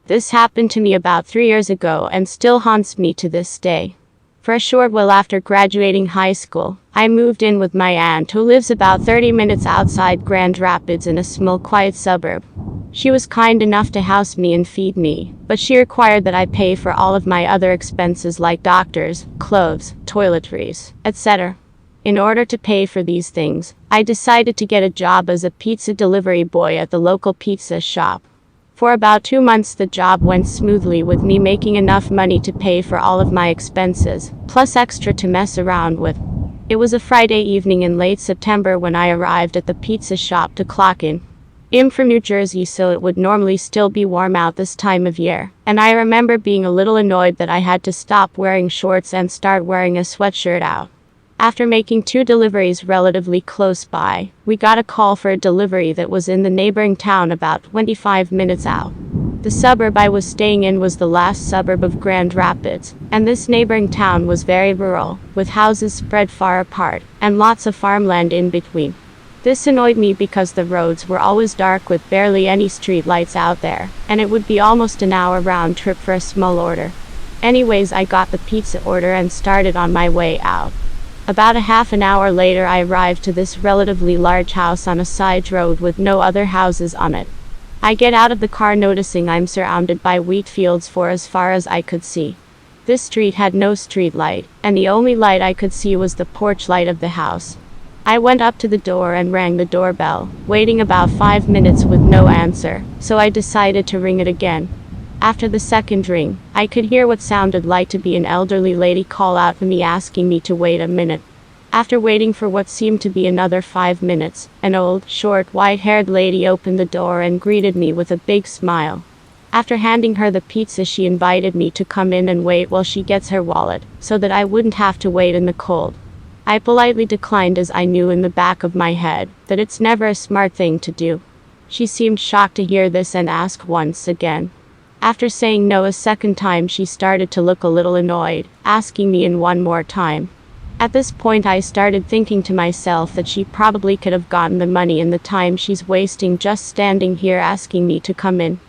This happened to me about 3 years ago and still haunts me to this day. For a short while after graduating high school, I moved in with my aunt who lives about 30 minutes outside Grand Rapids in a small quiet suburb. She was kind enough to house me and feed me, but she required that I pay for all of my other expenses like doctors, clothes, toiletries, etc. In order to pay for these things, I decided to get a job as a pizza delivery boy at the local pizza shop. For about 2 months the job went smoothly with me making enough money to pay for all of my expenses, plus extra to mess around with. It was a Friday evening in late September when I arrived at the pizza shop to clock in. I'm from New Jersey, so it would normally still be warm out this time of year, and I remember being a little annoyed that I had to stop wearing shorts and start wearing a sweatshirt out. After making 2 deliveries relatively close by, we got a call for a delivery that was in the neighboring town about 25 minutes out. The suburb I was staying in was the last suburb of Grand Rapids, and this neighboring town was very rural, with houses spread far apart, and lots of farmland in between. This annoyed me because the roads were always dark with barely any street lights out there, and it would be almost an hour round trip for a small order. Anyways, I got the pizza order and started on my way out. About a half an hour later I arrived to this relatively large house on a side road with no other houses on it. I get out of the car noticing I'm surrounded by wheat fields for as far as I could see. This street had no street light, and the only light I could see was the porch light of the house. I went up to the door and rang the doorbell, waiting about 5 minutes with no answer, so I decided to ring it again. After the second ring, I could hear what sounded like to be an elderly lady call out to me asking me to wait a minute. After waiting for what seemed to be another 5 minutes, an old, short, white-haired lady opened the door and greeted me with a big smile. After handing her the pizza, she invited me to come in and wait while she gets her wallet, so that I wouldn't have to wait in the cold. I politely declined as I knew in the back of my head that it's never a smart thing to do. She seemed shocked to hear this and asked once again. After saying no a second time, she started to look a little annoyed, asking me in one more time. At this point I started thinking to myself that she probably could have gotten the money in the time she's wasting just standing here asking me to come in.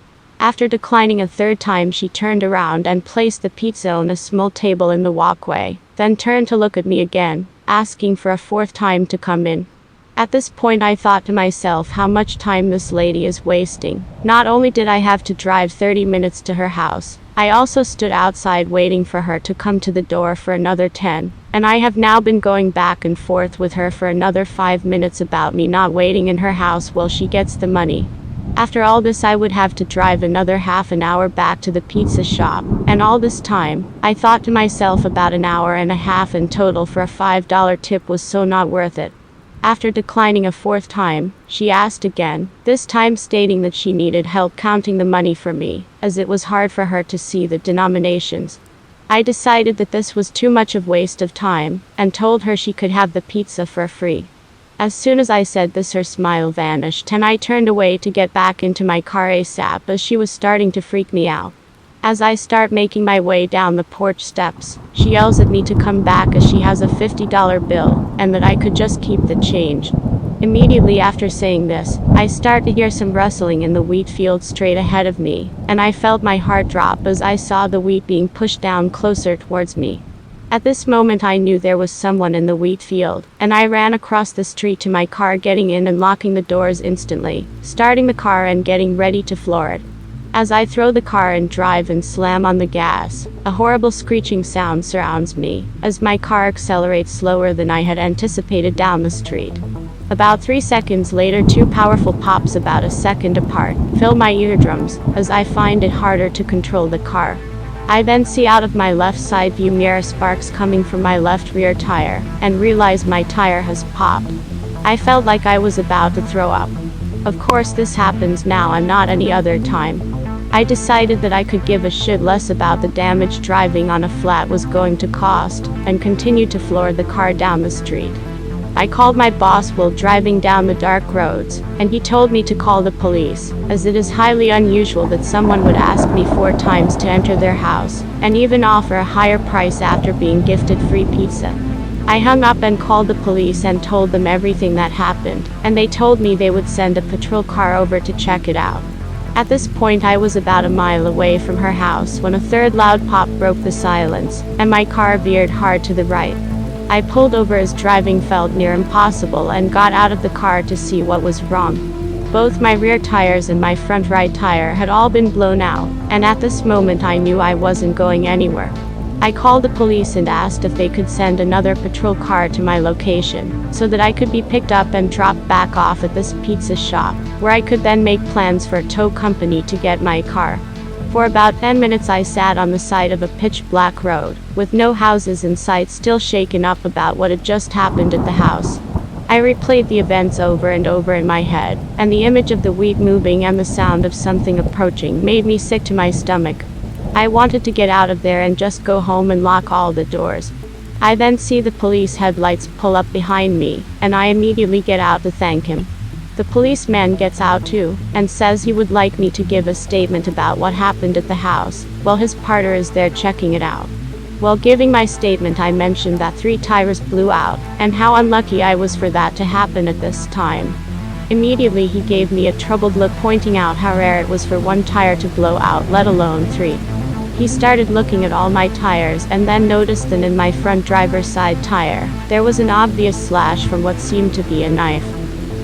After declining a third time, she turned around and placed the pizza on a small table in the walkway, then turned to look at me again, asking for a fourth time to come in. At this point I thought to myself how much time this lady is wasting. Not only did I have to drive 30 minutes to her house, I also stood outside waiting for her to come to the door for another 10, and I have now been going back and forth with her for another 5 minutes about me not waiting in her house while she gets the money. After all this I would have to drive another half an hour back to the pizza shop, and all this time, I thought to myself about an hour and a half in total for a $5 tip was so not worth it. After declining a fourth time, she asked again, this time stating that she needed help counting the money for me, as it was hard for her to see the denominations. I decided that this was too much of waste of time, and told her she could have the pizza for free. As soon as I said this, her smile vanished and I turned away to get back into my car ASAP as she was starting to freak me out. As I start making my way down the porch steps, she yells at me to come back as she has a $50 bill, and that I could just keep the change. Immediately after saying this, I start to hear some rustling in the wheat field straight ahead of me, and I felt my heart drop as I saw the wheat being pushed down closer towards me. At this moment I knew there was someone in the wheat field, and I ran across the street to my car, getting in and locking the doors instantly, starting the car and getting ready to floor it. As I throw the car and drive and slam on the gas, a horrible screeching sound surrounds me, as my car accelerates slower than I had anticipated down the street. About 3 seconds later, 2 powerful pops about a second apart fill my eardrums, as I find it harder to control the car. I then see out of my left side view mirror sparks coming from my left rear tire, and realize my tire has popped. I felt like I was about to throw up. Of course this happens now and not any other time. I decided that I could give a shit less about the damage driving on a flat was going to cost, and continued to floor the car down the street. I called my boss while driving down the dark roads, and he told me to call the police, as it is highly unusual that someone would ask me 4 times to enter their house, and even offer a higher price after being gifted free pizza. I hung up and called the police and told them everything that happened, and they told me they would send a patrol car over to check it out. At this point I was about a mile away from her house when a third loud pop broke the silence, and my car veered hard to the right. I pulled over as driving felt near impossible and got out of the car to see what was wrong. Both my rear tires and my front right tire had all been blown out, and at this moment I knew I wasn't going anywhere. I called the police and asked if they could send another patrol car to my location, so that I could be picked up and dropped back off at this pizza shop, where I could then make plans for a tow company to get my car. For about 10 minutes I sat on the side of a pitch-black road, with no houses in sight, still shaken up about what had just happened at the house. I replayed the events over and over in my head, and the image of the wheat moving and the sound of something approaching made me sick to my stomach. I wanted to get out of there and just go home and lock all the doors. I then see the police headlights pull up behind me, and I immediately get out to thank him. The policeman gets out too, and says he would like me to give a statement about what happened at the house, while his partner is there checking it out. While giving my statement I mentioned that 3 tires blew out, and how unlucky I was for that to happen at this time. Immediately he gave me a troubled look, pointing out how rare it was for 1 tire to blow out, let alone 3. He started looking at all my tires and then noticed that in my front driver's side tire, there was an obvious slash from what seemed to be a knife.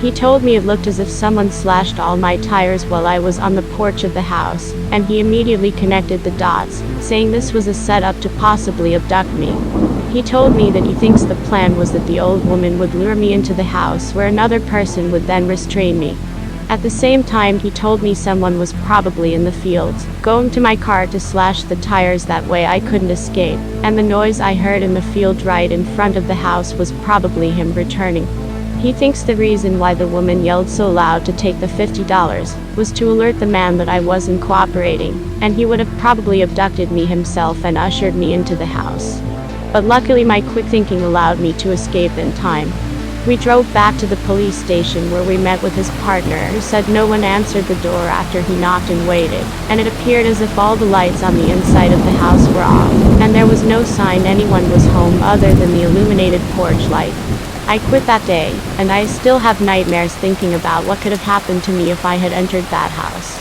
He told me it looked as if someone slashed all my tires while I was on the porch of the house, and he immediately connected the dots, saying this was a setup to possibly abduct me. He told me that he thinks the plan was that the old woman would lure me into the house where another person would then restrain me. At the same time he told me someone was probably in the fields, going to my car to slash the tires, that way I couldn't escape, and the noise I heard in the field right in front of the house was probably him returning. He thinks the reason why the woman yelled so loud to take the $50 was to alert the man that I wasn't cooperating, and he would have probably abducted me himself and ushered me into the house. But luckily my quick thinking allowed me to escape in time. We drove back to the police station where we met with his partner, who said no one answered the door after he knocked and waited, and it appeared as if all the lights on the inside of the house were off, and there was no sign anyone was home other than the illuminated porch light. I quit that day, and I still have nightmares thinking about what could have happened to me if I had entered that house.